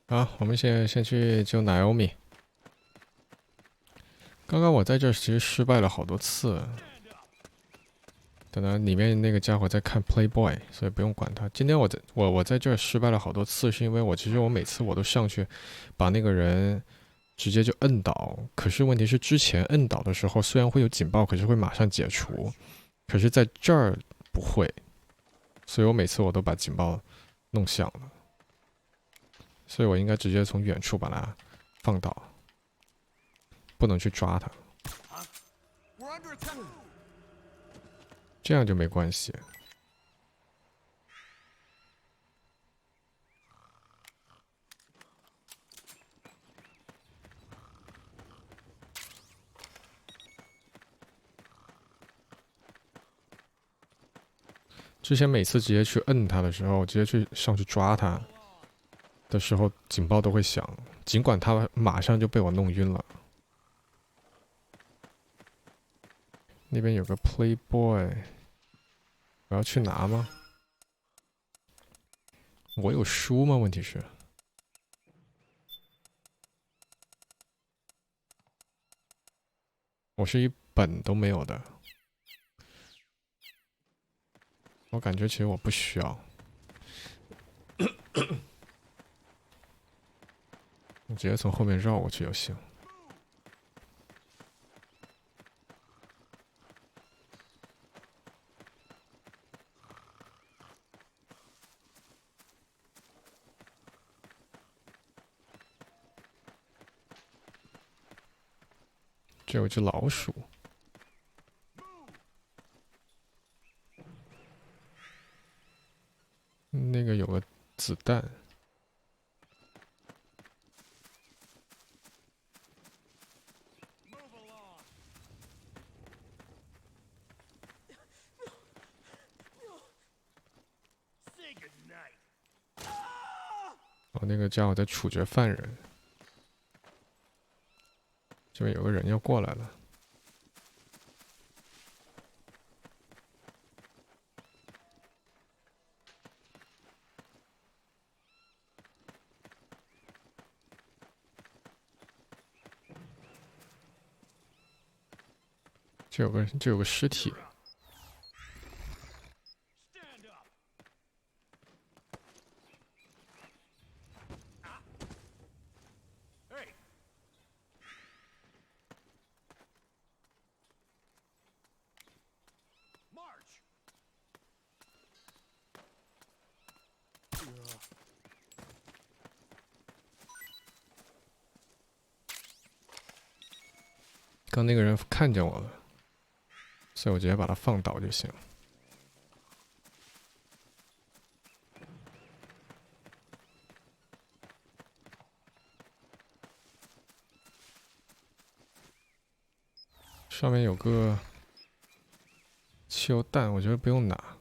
好，我们先去救 Naomi。刚刚我在这其实失败了好多次。等到里面那个家伙在看 Playboy， 所以不用管他。今天我在这失败了好多次，是因为其实我每次我都上去把那个人直接就摁倒，可是问题是之前摁倒的时候虽然会有警报，可是会马上解除，可是在这儿不会，所以我每次我都把警报弄响了，所以我应该直接从远处把他放倒，不能去抓他。这样就没关系。之前每次直接去摁他的时候，直接上去抓他的时候，警报都会响，尽管他马上就被我弄晕了。那边有个 Playboy， 我要去拿吗？我有书吗？问题是，我是一本都没有的。我感觉其实我不需要，你直接从后面绕过去就行。这有只老鼠。那个有个子弹。哦，那个家伙在处决犯人。这边有个人要过来了。这有个尸体。刚那个人看见我了，所以我直接把他放倒就行。上面有个汽油弹，我觉得不用拿。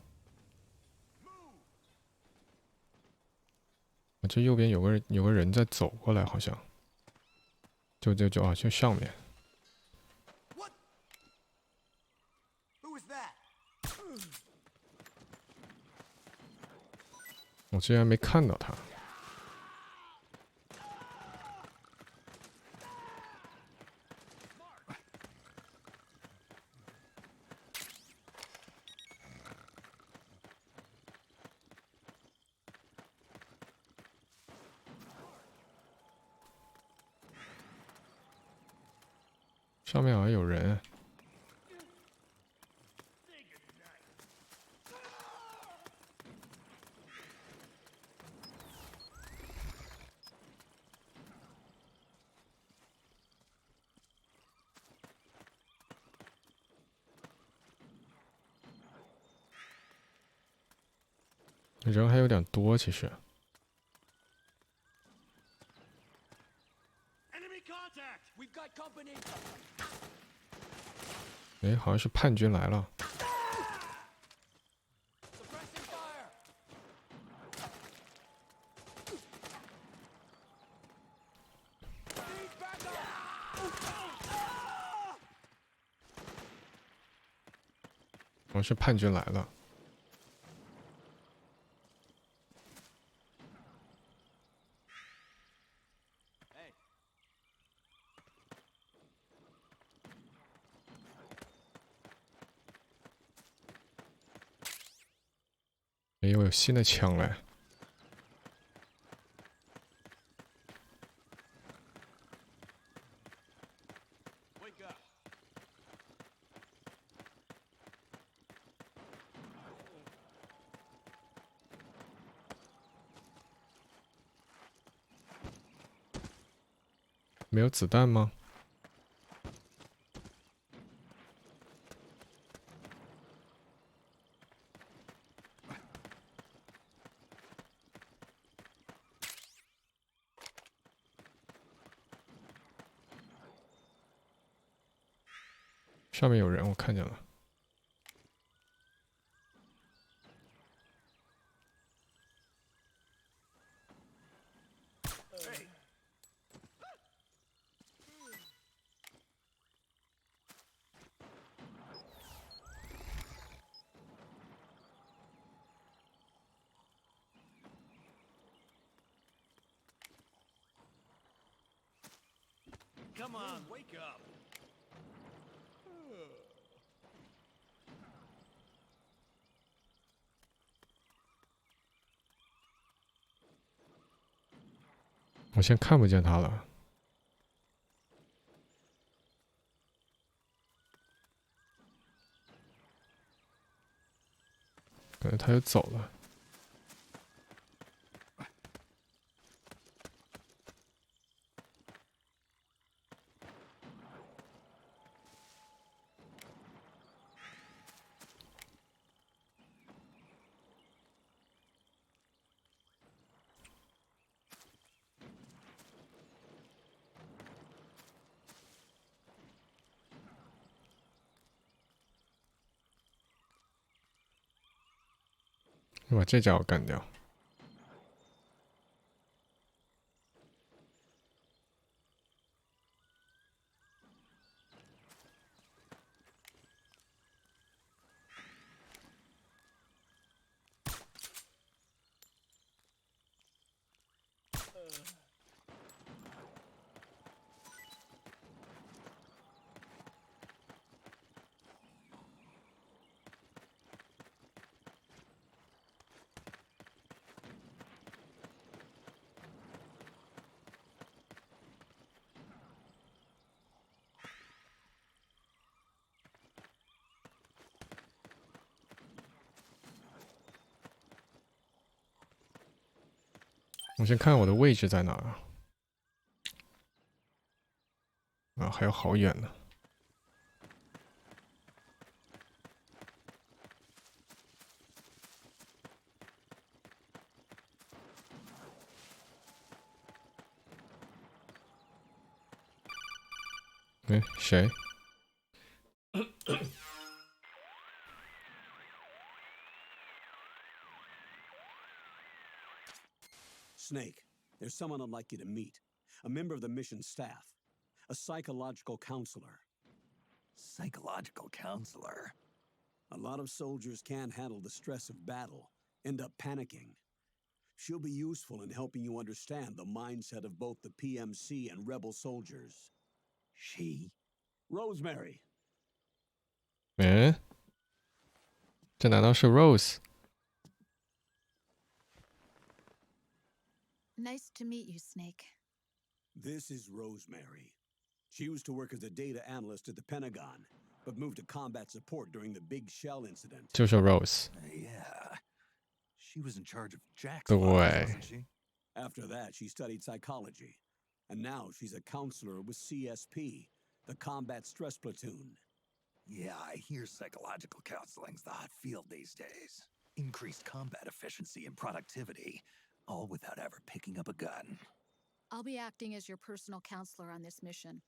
这右边有个人在走过来，好像。就上面。我竟然没看到他。上面好像有人。人还有点多，其实。哎，好像是叛军来了。好像是叛军来了。哎呦，有新的枪了。没有子弹吗？上面有人，我看见了。Come on, wake up. 我现在看不见他了。感觉他又走了。把这家伙干掉。我先看我的位置在哪儿啊？还有好远呢。哎，谁？ Snake, there's someone I'd like you to meet. A member of the mission staff. A psychological counselor. Psychological counselor? A lot of soldiers can't handle the stress of battle, end up panicking. She'll be useful in helping you understand the mindset of both the PMC and rebel soldiers. She? Rosemary. 哎，这难道是 Rose？ Nice to meet you, Snake. This is Rosemary. She used to work as a data analyst at the Pentagon, but moved to combat support during the Big Shell incident. 就是 Rose。 Yeah. She was in charge of Jack's 对 files, wasn't she? After that, she studied psychology. And now she's a counselor with CSP, the Combat Stress Platoon. Yeah, I hear psychological counseling's the hot field these days. Increased combat efficiency and productivity, all without ever picking up a gun. I'll be acting as your personal counselor on this mission.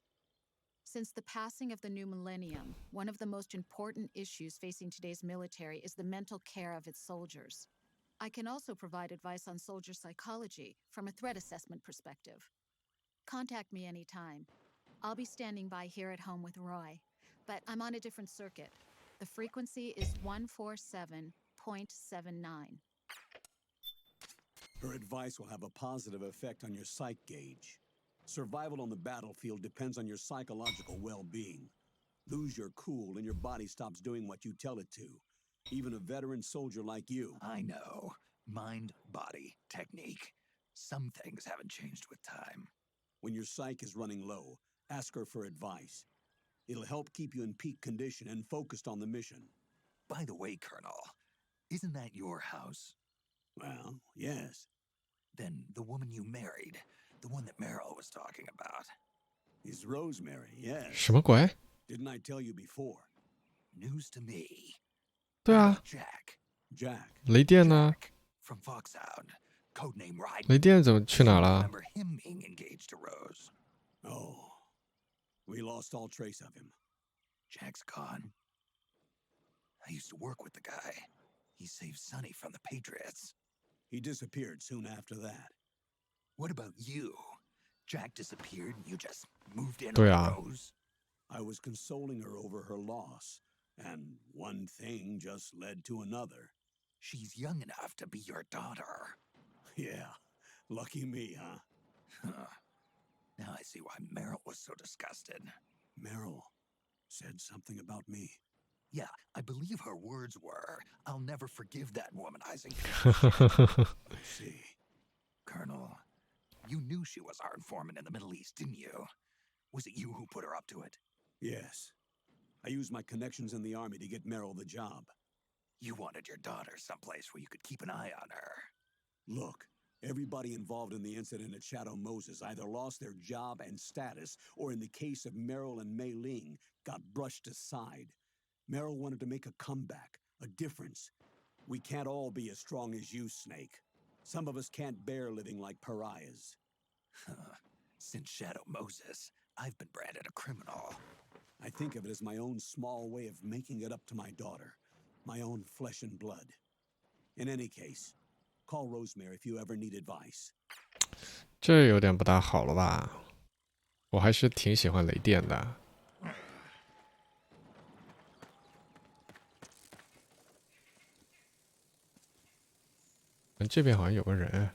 Since the passing of the new millennium, one of the most important issues facing today's military is the mental care of its soldiers. I can also provide advice on soldier psychology from a threat assessment perspective. Contact me anytime. I'll be standing by here at home with Roy, but I'm on a different circuit. The frequency is 147.79. Her advice will have a positive effect on your psych gauge. Survival on the battlefield depends on your psychological well-being. Lose your cool and your body stops doing what you tell it to. Even a veteran soldier like you. I know. Mind, body, technique. Some things haven't changed with time. When your psyche is running low, ask her for advice. It'll help keep you in peak condition and focused on the mission. By the way, Colonel, isn't that your house? Well, yes. Then the woman you married, the one that Meryl was talking about. Is Rosemary, yes. 什么鬼？ Didn't I tell you before? News to me. 对 How 啊 about Jack. Jack. 雷电呢？ Jack from Foxhound, codename Ryder. 雷电怎么去哪 I 了？ remember him being engaged to Rose. Oh. We lost all trace of him. Jack's gone. I used to work with the guy. He saved Sonny from the Patriots. He disappeared soon after that. What about you? Jack disappeared and you just moved in 对 on 啊 Rose? I was consoling her over her loss, and one thing just led to another. She's young enough to be your daughter. Yeah, lucky me, huh? Huh. Now I see why Meryl was so disgusted. Meryl said something about me. Yeah, I believe her words were, "I'll never forgive that womanizing." I see. Colonel, you knew she was our informant in the Middle East, didn't you? Was it you who put her up to it? Yes. I used my connections in the army to get Meryl the job. You wanted your daughter someplace where you could keep an eye on her. Look, everybody involved in the incident at Shadow Moses either lost their job and status, or in the case of Meryl and Mei Ling, got brushed aside. Meryl wanted to make a comeback, a difference. We can't all be as strong as you, Snake. Some of us can't bear living like pariahs. Since Shadow Moses, I've been branded a criminal. I think of it as my own small way of making it up to my daughter, my own flesh and blood. In any case, call Rosemary if you ever need advice. 这有点不大好了吧？我还是挺喜欢雷电的。这边好像有个人，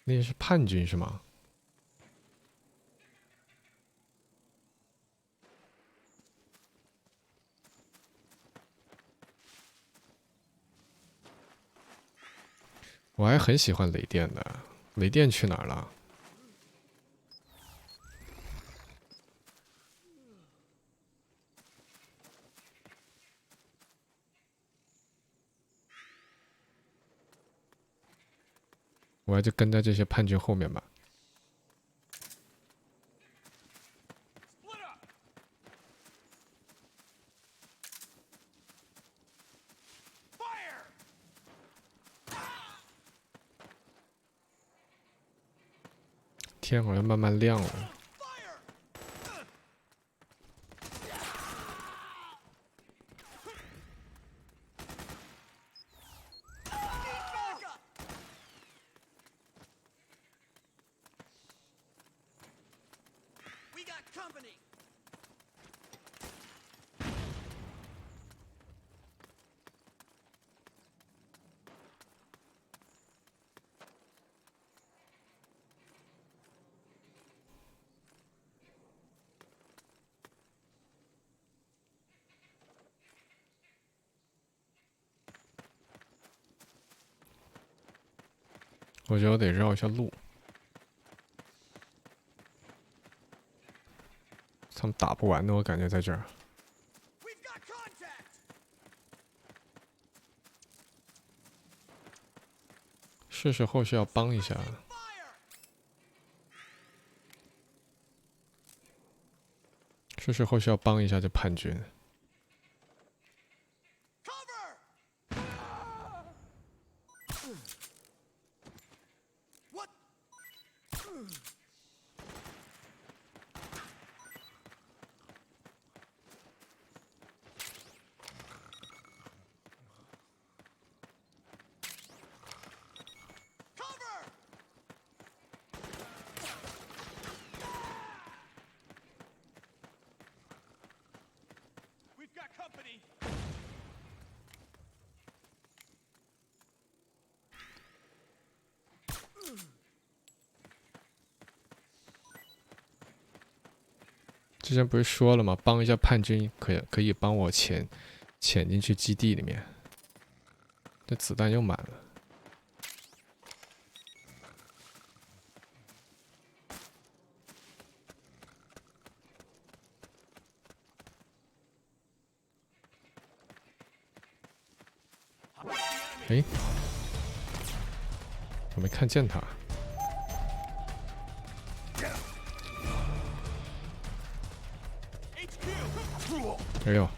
那是叛军是吗？我还很喜欢雷电的，雷电去哪儿了？我还就跟在这些叛军后面吧。天好像慢慢亮了。我觉得我得绕一下路，他们打不完的，我感觉在这儿。是时候需要帮一下，是时候需要帮一下这叛军。之前不是说了吗？帮一下叛军，可以帮我潜进去基地里面。这子弹又满了。哎，我没看见他。哎呦！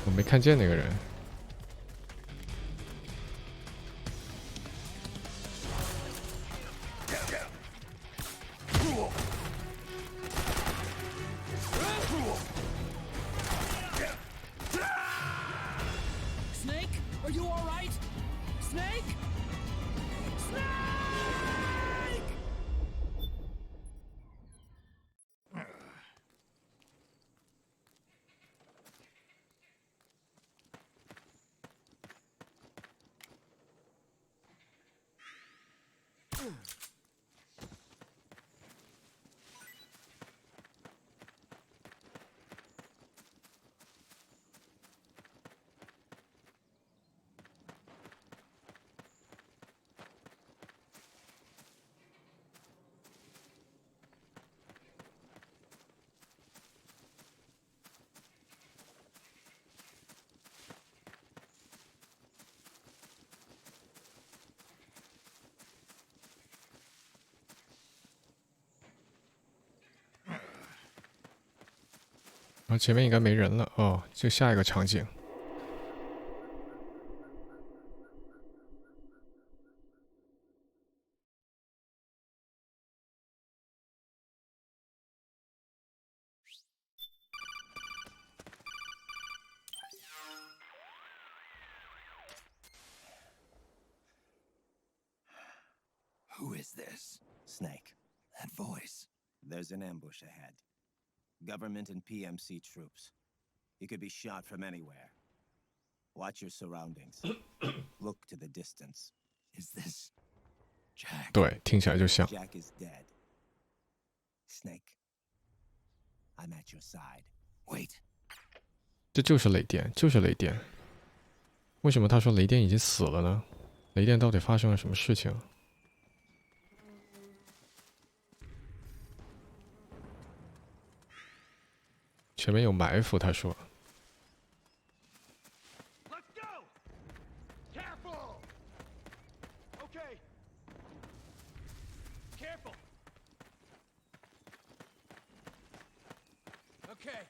我没看见那个人。Snake, are you all right? Snake? Snake! 然后前面应该没人了哦，就下一个场景。Who is this? Snake. That voice. There's an ambush ahead. Government and PMC troops. You could be shot from anywhere. Watch your surroundings. Look to the distance. Is this Jack? 对，听起来就像。 Jack is dead. Snake, I'm at your side. Wait. 这就是雷电，就是雷电。为什么他说雷电已经死了呢？雷电到底发生了什么事情？前面有埋伏，他说。 Let's go! Careful! Okay. Careful. Okay.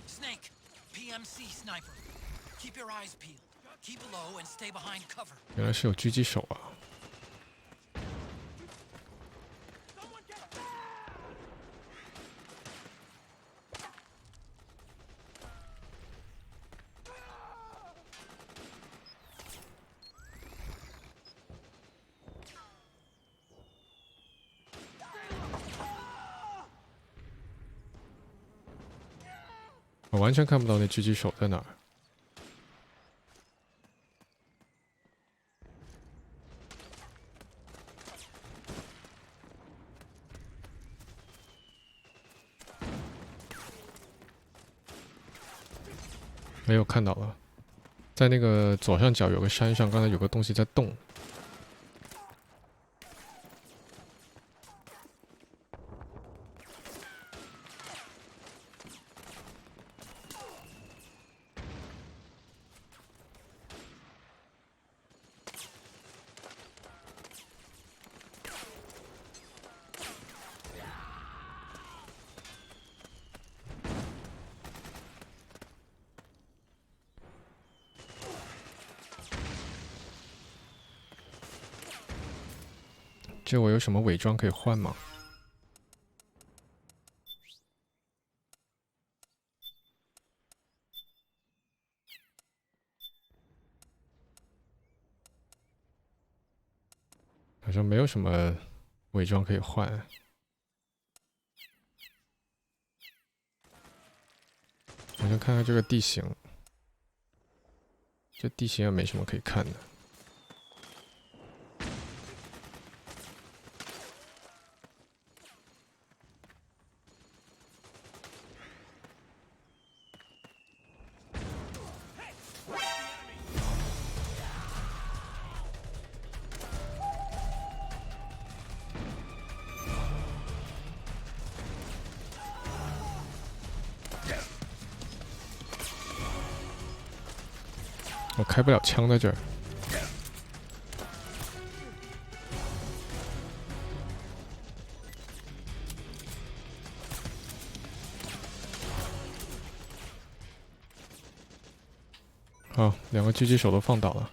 Snake, PMC sniper. Keep your eyes peeled. Keep low and stay behind cover. 原来是有狙击手啊！ Someone get back! 我完全看不到那狙击手在哪儿。 没有看到了，在那个左上角有个山上，刚才有个东西在动。这我有什么伪装可以换吗？好像没有什么伪装可以换。我先看看这个地形，这地形也没什么可以看的。我开不了枪在这儿。好，两个狙击手都放倒了。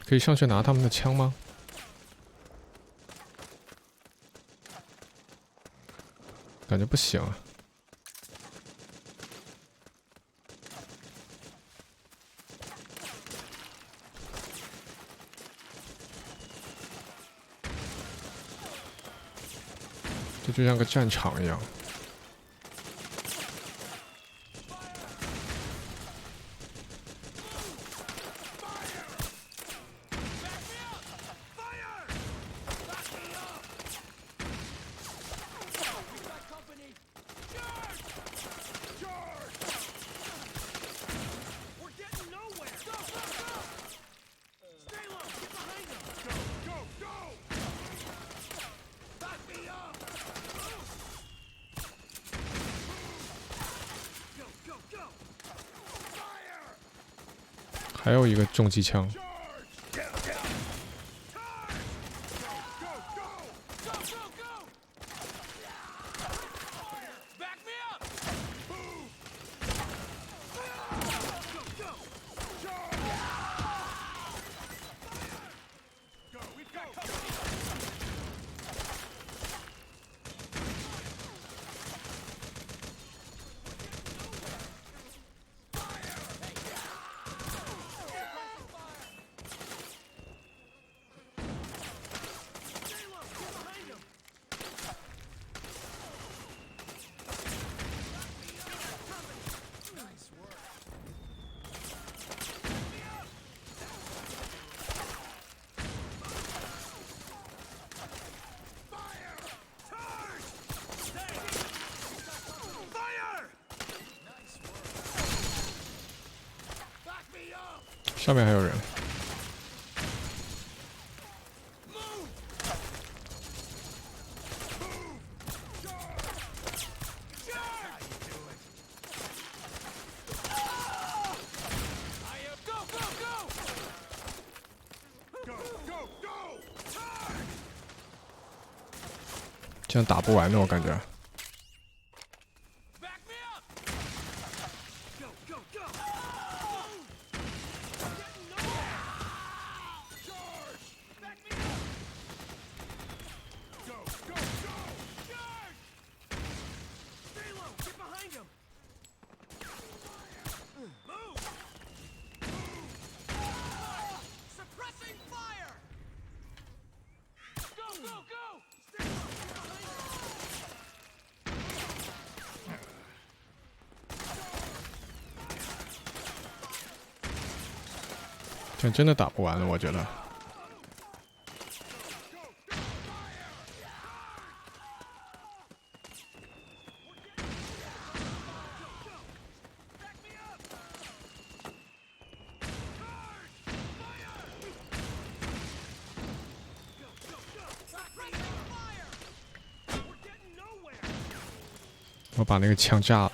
可以上去拿他们的枪吗？感觉不行啊。这就像个战场一样。还有一个重机枪。上面还有人。这样打不完的，我感觉。这真的打不完了，我觉得。我把那个枪炸了。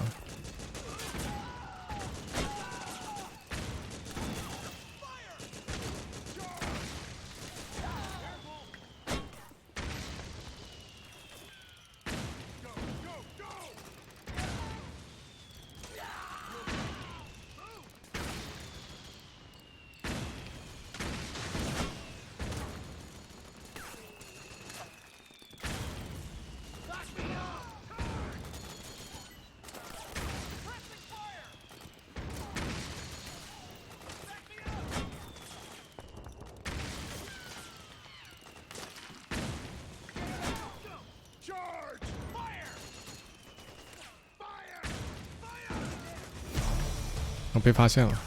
我被发现了。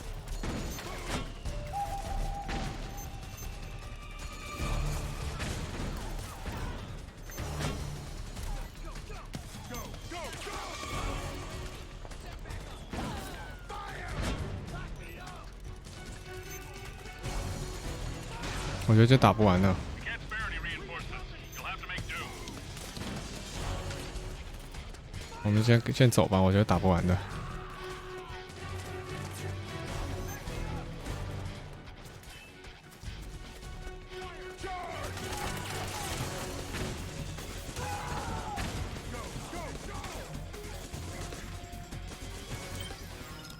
我觉得这打不完的。我们先走吧，我觉得打不完的。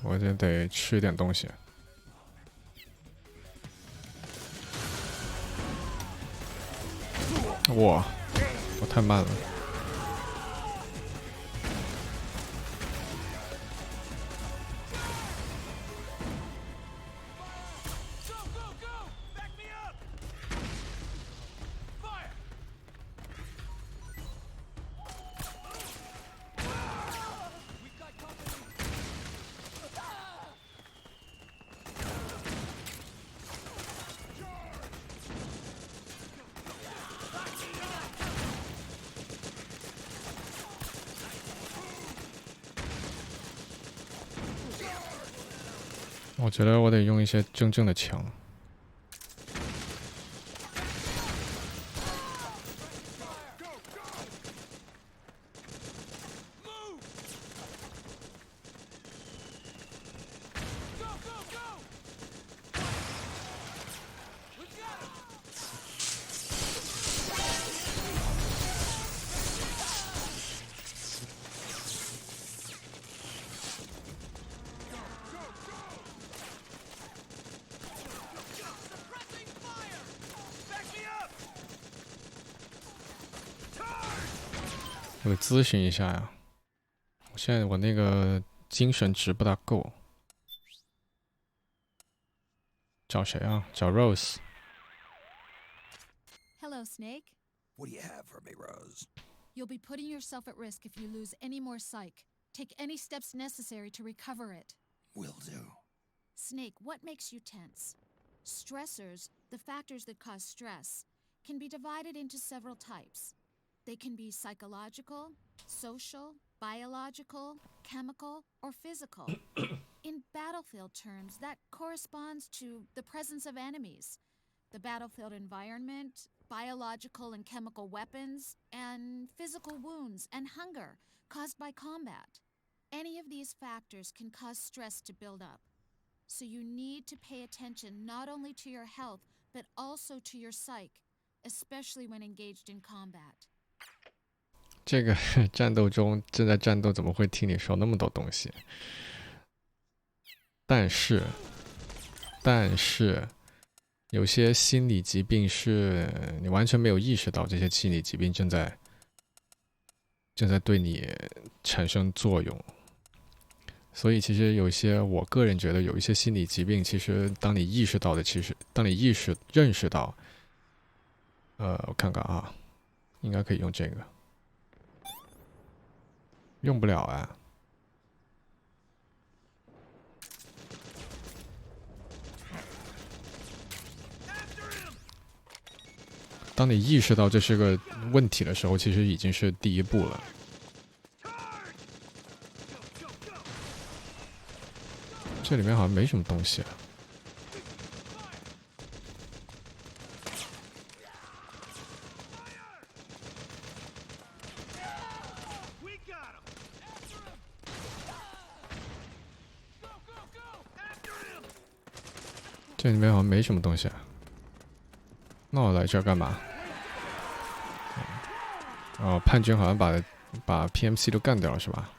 我这得吃一点东西。哇，我太慢了。我觉得我得用一些真正的枪。我得咨询一下呀，现在我那个精神值不大够。找谁啊？找 Rose。 Hello, Snake. What do you have for me, Rose? You'll be putting yourself at risk if you lose any more psych. Take any steps necessary to recover it. Will do. Snake, what makes you tense? Stressors, the factors that cause stress, can be divided into several types. They can be psychological, social, biological, chemical, or physical. In battlefield terms, that corresponds to the presence of enemies, the battlefield environment, biological and chemical weapons, and physical wounds and hunger caused by combat. Any of these factors can cause stress to build up. So you need to pay attention not only to your health, but also to your psyche, especially when engaged in combat. 这个战斗中正在战斗，怎么会听你说那么多东西？但是，有些心理疾病是你完全没有意识到，这些心理疾病正在对你产生作用。所以，其实有些我个人觉得有一些心理疾病，其实当你意识到的，当你认识到，我看看啊，应该可以用这个。用不了啊！当你意识到这是个问题的时候，其实已经是第一步了。这里面好像没什么东西啊。这里面好像没什么东西啊。那我来这儿干嘛？哦，叛军好像把 PMC 都干掉了，是吧？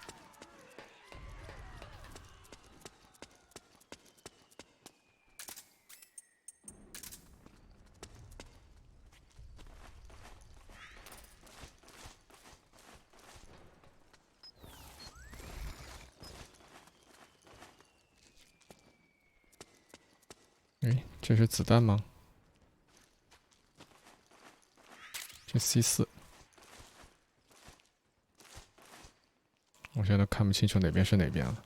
哎，这是子弹吗？这 C4， 我现在都看不清楚哪边是哪边了。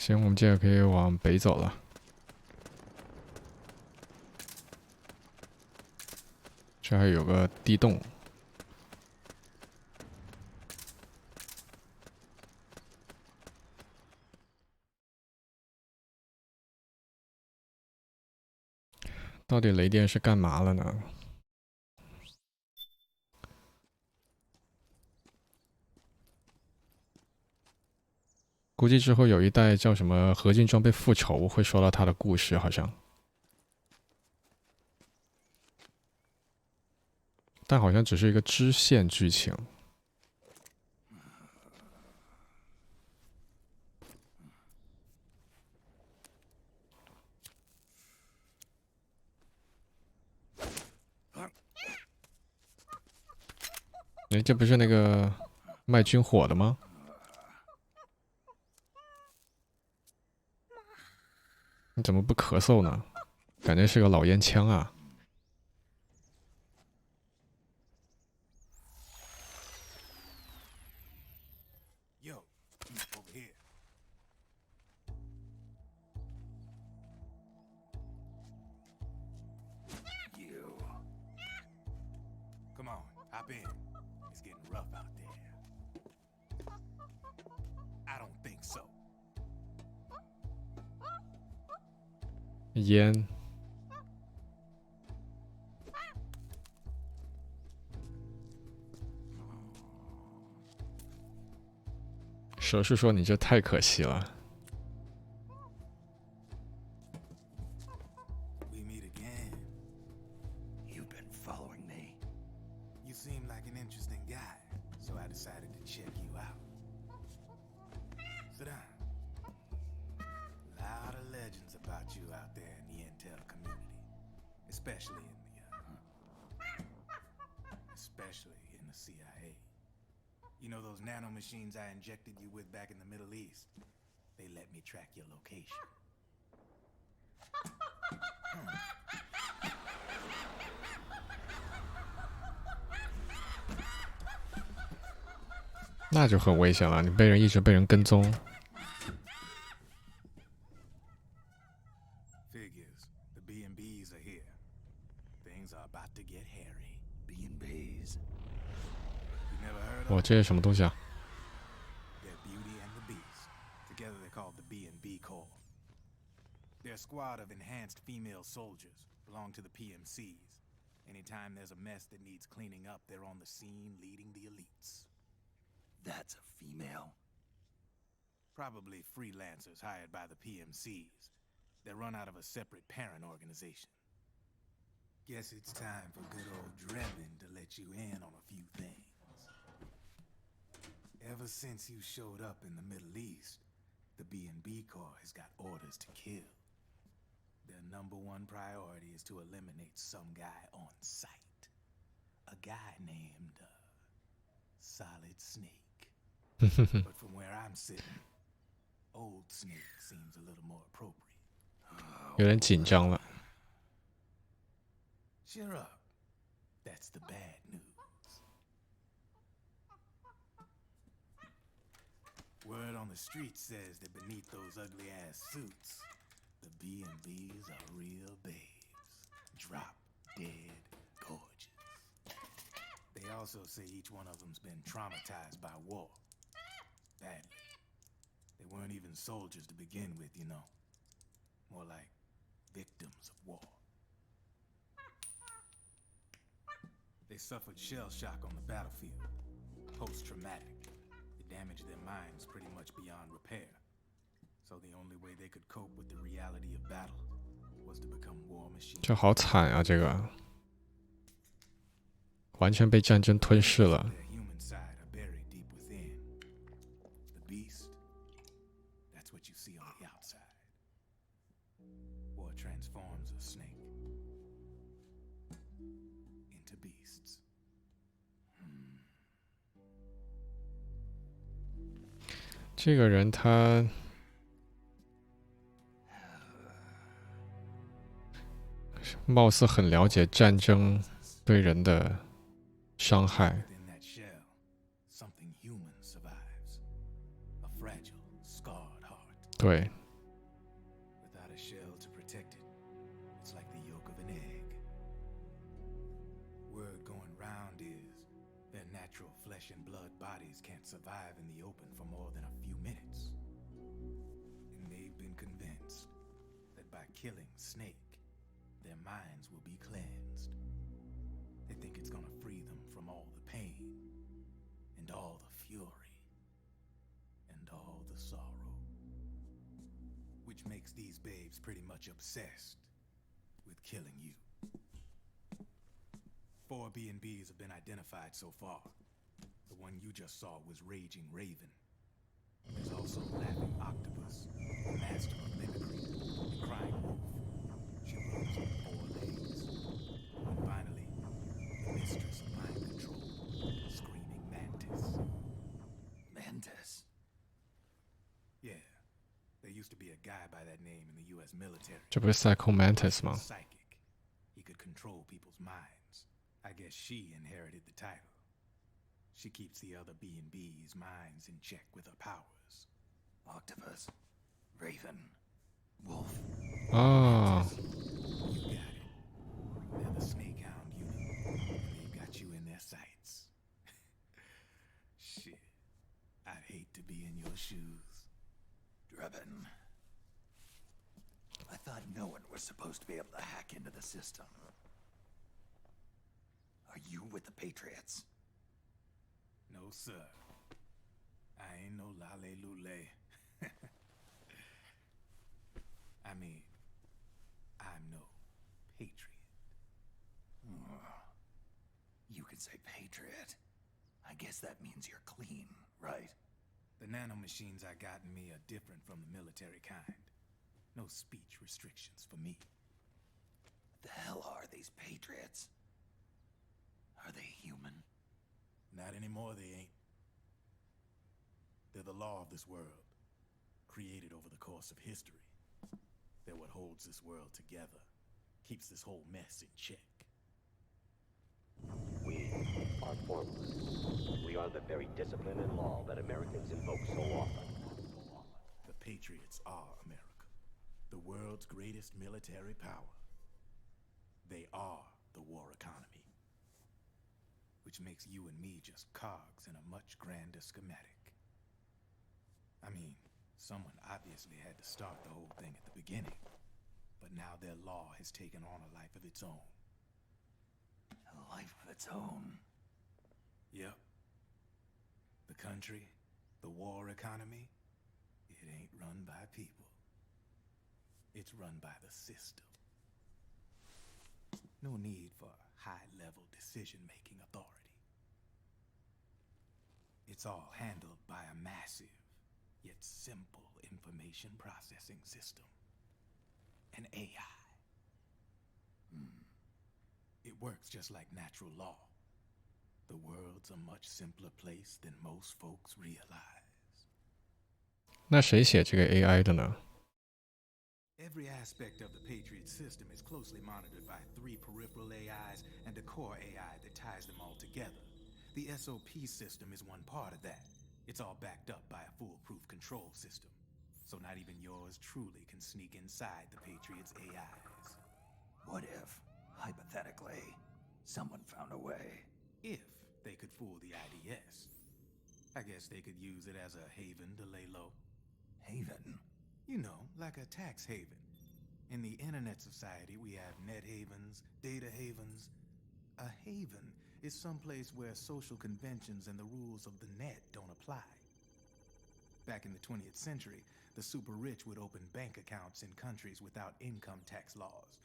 行，我们接着可以往北走了。这还有个地洞。到底雷电是干嘛了呢？估计之后有一代叫什么《合金装备复仇》会说到他的故事，好像。但好像只是一个支线剧情。哎，这不是那个卖军火的吗？你怎么不咳嗽呢？感觉是个老烟枪啊。Yo, over here. You. Come on, hop in. It's getting rough out there. I don't think so. 烟。蛇是说你这太可惜了。We meet again. You've been following me. You seem like an interesting guy, so I decided to check you out. Sit down. A lot of legends about you out there in the intel community, especially in the CIA. You know those nanomachines I injected you with back in the Middle East? They let me track your location. 那就很危险了，你一直被人跟踪。Figures. The B&Bs are here. Things are about to get hairy. B&Bs. You never heard of 哇，这是什么东西啊？ They're Beauty and the Beast. Together they're called the B&B Corps. They're a squad of enhanced female soldiers, belong to the PMCs. Anytime there's a mess that needs cleaning up, they're on the scene leading the elites. That's a female? Probably freelancers hired by the PMCs. They're run out of a separate parent organization. Guess it's time for good old Drebin to let you in on a few things. Ever since you showed up in the Middle East, the B&B Corps has got orders to kill. Their #1 priority is to eliminate some guy on sight. A guy named, Solid Snake. But from where I'm sitting, Old Snake seems a little more appropriate. 有点紧张了。 Cheer up. That's the bad news. Word on the street says that beneath those ugly-ass suits, the B&Bs are real babes. Drop dead gorgeous. They also say each one of them's been traumatized by war. Badly. They weren't even soldiers to begin with, you know. More like victims of war. They suffered shell shock on the battlefield. Post-traumatic. It damaged their minds pretty much beyond repair. So the only way they could cope with the reality of battle was to become war machines. 这好惨啊！这个完全被战争吞噬了。 Their human side are buried deep within. The beast, that's what you see on the outside. War transforms a snake into beasts. 这个人他貌似很了解战争对人的伤害。 Within that shell, something human survives. A fragile, scarred heart. 对， Without a shell to protect it, it's like the yolk of an egg. Word going round is their natural flesh and blood bodies can't survive in the open for more than a few minutes. And they've been convinced that by killing Snake, their minds will be cleansed. They think it's gonna free them from all the pain, and all the fury, and all the sorrow. Which makes these babes pretty much obsessed with killing you. 4 B&Bs have been identified so far. The one you just saw was Raging Raven. There's also Laughing Octopus, the master of mimicry, and Crying Wolf. She runs on 4 legs. And finally, the mistress of mind control, Screaming Mantis. Mantis. Yeah, there used to be a guy by that name in the U.S. military. 这不是 Psycho Mantis 吗？ Psychic. He could control people's minds. I guess she inherited the title. She keeps the other B&B's minds in check with her powers. Octopus. Raven. Wolf. 哦， You got it. They're the Snakehound unit, and they've got you in their sights. Shit. I'd hate to be in your shoes. Drebin. I thought no one was supposed to be able to hack into the system. Are you with the Patriots? No, sir. I ain't no lale-lule. I mean, I'm no patriot. You could say Patriot. I guess that means you're clean, right? The nanomachines I got in me are different from the military kind. No speech restrictions for me. The hell are these Patriots? Are they human? Not anymore, they ain't. They're the law of this world, created over the course of history. They're what holds this world together, keeps this whole mess in check. We are formalists. We are the very discipline and law that Americans invoke so often. The Patriots are America, the world's greatest military power. They are the war economy. Which makes you and me just cogs in a much grander schematic. I mean, someone obviously had to start the whole thing at the beginning, but now their law has taken on a life of its own. A life of its own. Yep. The country, the war economy, it ain't run by people. It's run by the system. No need for high-level decision-making authority. It's all handled by a massive, yet simple information processing system. An AI. It works just like natural law. The world's a much simpler place than most folks realize. 那谁写这个 AI 的呢？ Every aspect of the Patriot system is closely monitored by 3 peripheral AIs and a core AI that ties them all together. The SOP system is one part of that. It's all backed up by a foolproof control system. So not even yours truly can sneak inside the Patriots' AIs. What if, hypothetically, someone found a way? If they could fool the IDS. I guess they could use it as a haven to lay low. Haven? You know, like a tax haven. In the internet society, we have net havens, data havens. A haven is someplace where social conventions and the rules of the net don't apply. Back in the 20th century, the super rich would open bank accounts in countries without income tax laws.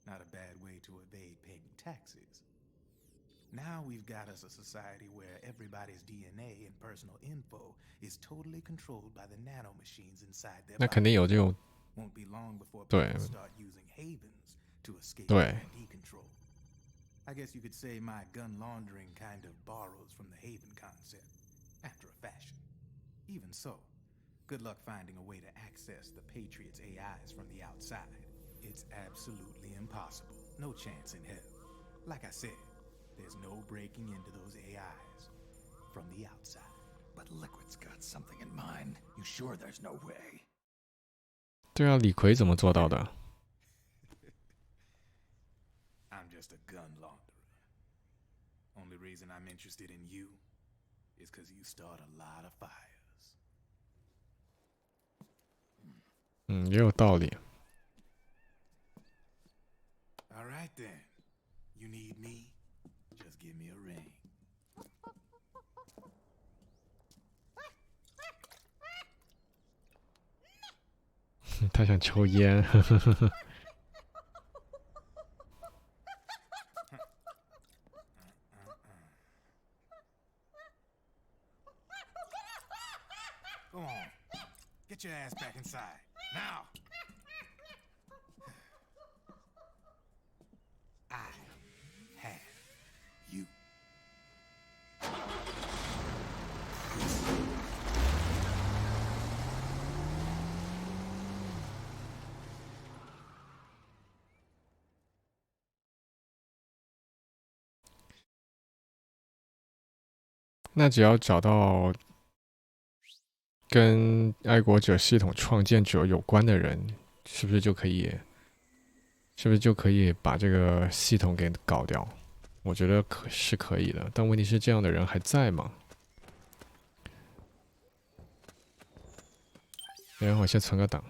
Not a bad way to evade paying taxes. Now we've got us a society where everybody's DNA and personal info is totally controlled by the nanomachines inside their 那肯定 bodies. 有这种 Won't be long before 对 people start using havens to escape 对 ID control. I guess you could say my gun laundering kind of borrows from the haven concept, after a fashion. Even so, good luck finding a way to access the Patriots' AIs from the outside. It's absolutely impossible. No chance in hell. Like I said, there's no breaking into those AIs from the outside. But Liquid's got something in mind. You sure there's no way? 对啊，李逵怎么做到的？ I'm just a gun launderer. Only reason I'm interested in you is because you start a lot of fires. 嗯，也有道理。All right then. You need me? Just give me a ring. 他想抽烟。Go on. Get your ass back inside. Now. I have you. 那只要找到跟爱国者系统创建者有关的人，是不是就可以？是不是就可以把这个系统给搞掉？我觉得是可以的，但问题是这样的人还在吗？然后我先存个档。